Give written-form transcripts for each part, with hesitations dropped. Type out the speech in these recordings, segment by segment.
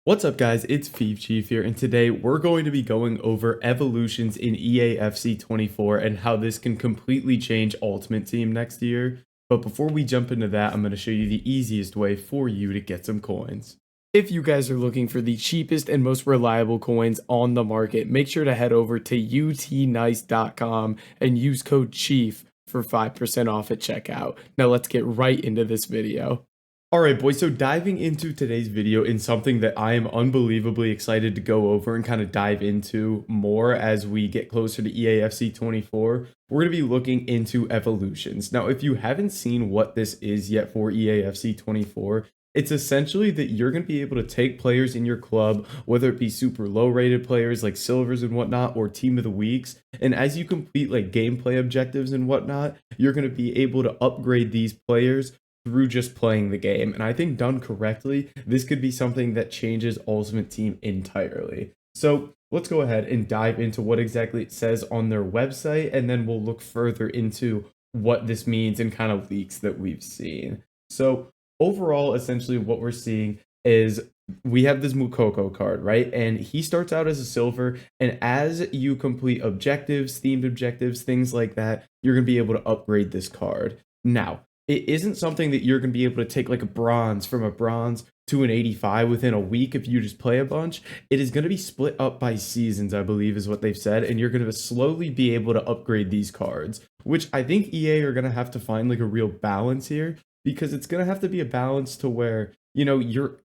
What's up, guys? It's FIFA Chief here, and today we're going to be going over evolutions in EAFC 24 and how this can completely change Ultimate Team next year. But before we jump into that, I'm going to show you the easiest way for you to get some coins. If you guys are looking for the cheapest and most reliable coins on the market, make sure to head over to utnice.com and use code CHIEF for 5% off at checkout. Now let's get right into this video. Alright boys, so diving into today's video in something that I am unbelievably excited to go over and kind of dive into more as we get closer to EAFC 24, we're going to be looking into evolutions. Now, if you haven't seen what this is yet for EAFC 24, it's essentially that you're going to be able to take players in your club, whether it be super low rated players like silvers and whatnot, or team of the weeks. And as you complete like gameplay objectives and whatnot, you're going to be able to upgrade these players through just playing the game. And I think done correctly, this could be something that changes Ultimate Team entirely. So let's go ahead and dive into what exactly it says on their website, and then we'll look further into what this means and kind of leaks that we've seen. So overall, essentially what we're seeing is we have this Mukoko card, right? And he starts out as a silver, and as you complete objectives, themed objectives, things like that, you're going to be able to upgrade this card. Now, it isn't something that you're going to be able to take like a bronze from a bronze to an 85 within a week if you just play a bunch. It is going to be split up by seasons, I believe is what they've said, and you're going to slowly be able to upgrade these cards, which I think EA are going to have to find like a real balance here, because it's going to have to be a balance to where, you know, you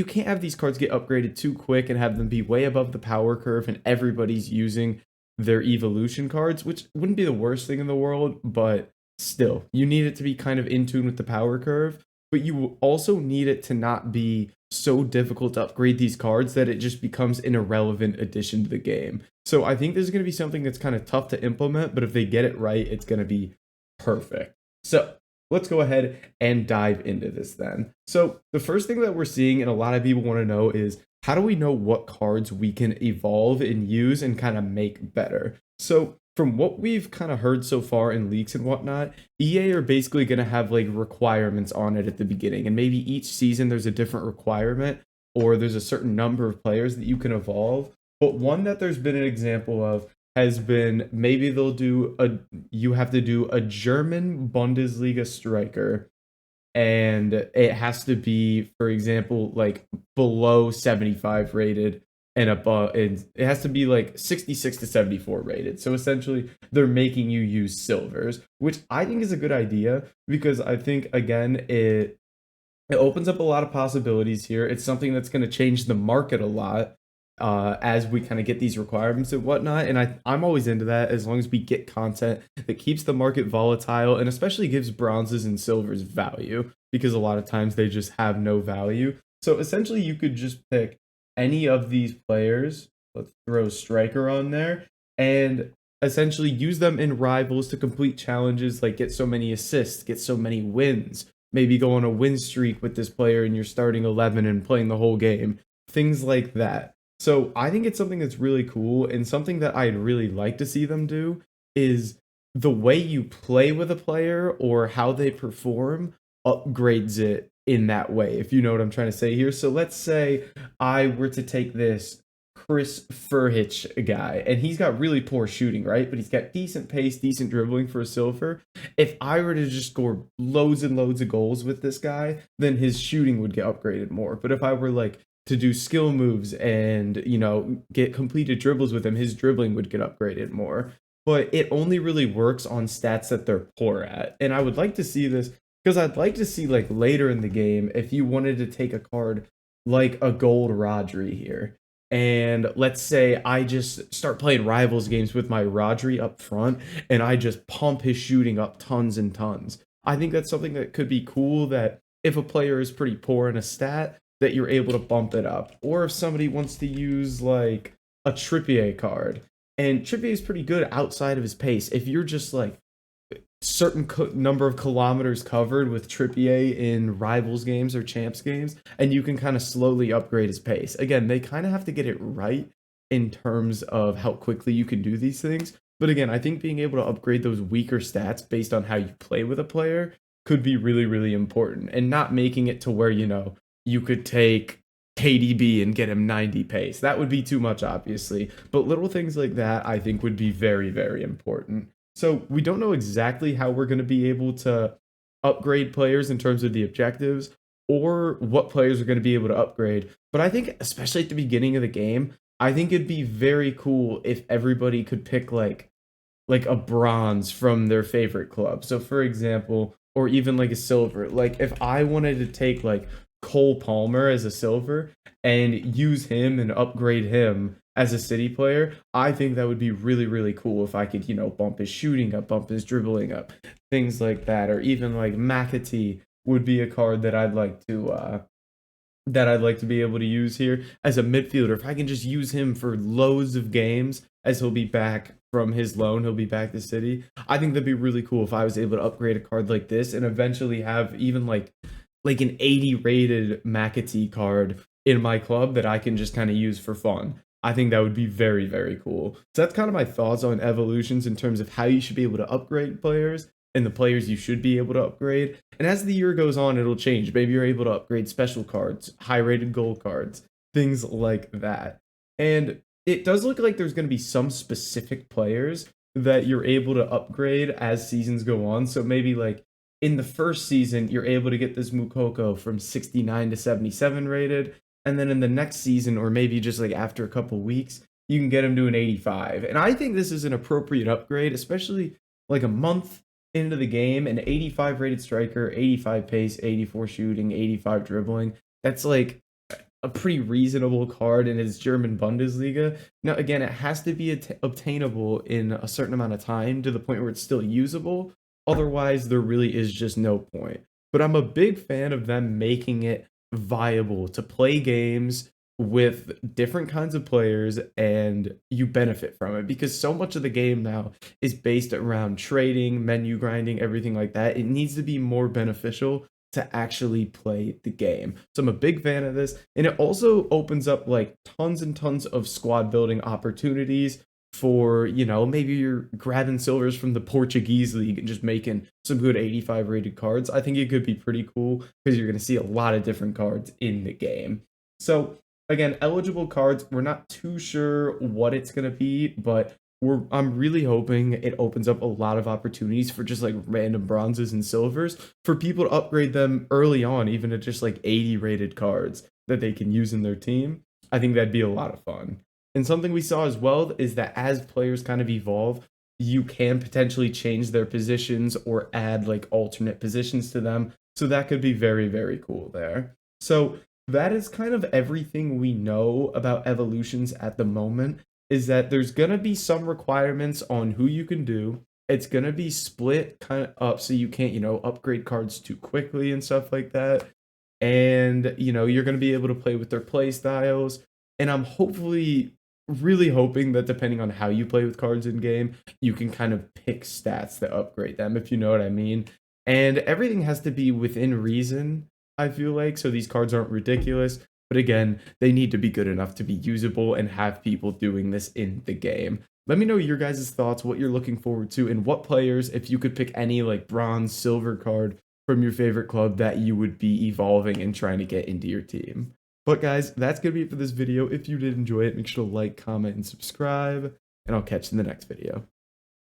can't have these cards get upgraded too quick and have them be way above the power curve and everybody's using their evolution cards, which wouldn't be the worst thing in the world, but still, you need it to be kind of in tune with the power curve, but you also need it to not be so difficult to upgrade these cards that it just becomes an irrelevant addition to the game. So I think this is going to be something that's kind of tough to implement, but if they get it right, it's going to be perfect. So let's go ahead and dive into this then. So the first thing that we're seeing and a lot of people want to know is, how do we know what cards we can evolve and use and kind of make better? So from what we've kind of heard so far in leaks and whatnot, EA are basically going to have like requirements on it at the beginning, and maybe each season there's a different requirement or there's a certain number of players that you can evolve. But one that there's been an example of has been, maybe you have to do a German Bundesliga striker, and it has to be, for example, like below 75 rated and above, and it has to be like 66 to 74 rated. So essentially they're making you use silvers, which I think is a good idea, because I think again it opens up a lot of possibilities here. It's something that's going to change the market a lot as we kind of get these requirements and whatnot. And I'm always into that, as long as we get content that keeps the market volatile and especially gives bronzes and silvers value, because a lot of times they just have no value. So essentially you could just pick any of these players, let's throw striker on there, and essentially use them in rivals to complete challenges, like get so many assists, get so many wins, maybe go on a win streak with this player in your starting 11 and playing the whole game, things like that. So I think it's something that's really cool, and something that I'd really like to see them do is the way you play with a player or how they perform upgrades it in that way, if you know what I'm trying to say here. So let's say I were to take this Chris Furhich guy, and he's got really poor shooting, right? But he's got decent pace, decent dribbling for a silver. If I were to just score loads and loads of goals with this guy, then his shooting would get upgraded more. But if I were like to do skill moves and, you know, get completed dribbles with him, his dribbling would get upgraded more. But it only really works on stats that they're poor at. And I would like to see this, because I'd like to see like later in the game, if you wanted to take a card like a gold Rodri here, and let's say I just start playing rivals games with my Rodri up front, and I just pump his shooting up tons and tons. I think that's something that could be cool, that if a player is pretty poor in a stat, that you're able to bump it up. Or if somebody wants to use like a Trippier card, and Trippier is pretty good outside of his pace, if you're just like certain number of kilometers covered with Trippier in rivals games or champs games, and you can kind of slowly upgrade his pace. Again, they kind of have to get it right in terms of how quickly you can do these things. But again, I think being able to upgrade those weaker stats based on how you play with a player could be really, really important, and not making it to where, you know, you could take KDB and get him 90 pace. That would be too much, obviously. But little things like that, I think, would be very, very important. So we don't know exactly how we're going to be able to upgrade players in terms of the objectives or what players are going to be able to upgrade. But I think, especially at the beginning of the game, I think it'd be very cool if everybody could pick like a bronze from their favorite club. So for example, or even like a silver. Like if I wanted to take like Cole Palmer as a silver and use him and upgrade him as a City player, I think that would be really, really cool if I could, bump his shooting up, bump his dribbling up, things like that. Or even like McAtee would be a card that I'd like to be able to use here as a midfielder. If I can just use him for loads of games as he'll be back from his loan, he'll be back to City. I think that'd be really cool if I was able to upgrade a card like this and eventually have even like an 80 rated McAtee card in my club that I can just kind of use for fun. I think that would be very, very cool. So that's kind of my thoughts on evolutions in terms of how you should be able to upgrade players and the players you should be able to upgrade. And as the year goes on, it'll change. Maybe you're able to upgrade special cards, high rated gold cards, things like that. And it does look like there's going to be some specific players that you're able to upgrade as seasons go on. So maybe like in the first season, you're able to get this Mukoko from 69 to 77 rated. And then in the next season, or maybe just like after a couple weeks, you can get him to an 85. And I think this is an appropriate upgrade, especially like a month into the game. An 85 rated striker, 85 pace, 84 shooting, 85 dribbling. That's like a pretty reasonable card in its German Bundesliga. Now, again, it has to be obtainable in a certain amount of time to the point where it's still usable. Otherwise, there really is just no point. But I'm a big fan of them making it viable to play games with different kinds of players and you benefit from it because so much of the game now is based around trading, menu grinding, everything like that. It needs to be more beneficial to actually play the game. So I'm a big fan of this. And it also opens up like tons and tons of squad building opportunities for, maybe you're grabbing silvers from the Portuguese league and just making some good 85 rated cards. I think it could be pretty cool because you're going to see a lot of different cards in the game. So again, eligible cards, we're not too sure what it's going to be, but I'm really hoping it opens up a lot of opportunities for just like random bronzes and silvers for people to upgrade them early on, even at just like 80 rated cards that they can use in their team. I think that'd be a lot of fun. And something we saw as well is that as players kind of evolve, you can potentially change their positions or add like alternate positions to them. So that could be very, very cool there. So that is kind of everything we know about evolutions at the moment, is that there's going to be some requirements on who you can do. It's going to be split kind of up so you can't, upgrade cards too quickly and stuff like that. And, you're going to be able to play with their play styles. And I'm really hoping that depending on how you play with cards in game, you can kind of pick stats that upgrade them, if you know what I mean. And everything has to be within reason, I feel like, so these cards aren't ridiculous. But again, they need to be good enough to be usable and have people doing this in the game. Let me know your guys' thoughts, what you're looking forward to, and what players, if you could pick any like bronze, silver card from your favorite club that you would be evolving and trying to get into your team. But guys, that's going to be it for this video. If you did enjoy it, make sure to like, comment, and subscribe, and I'll catch you in the next video.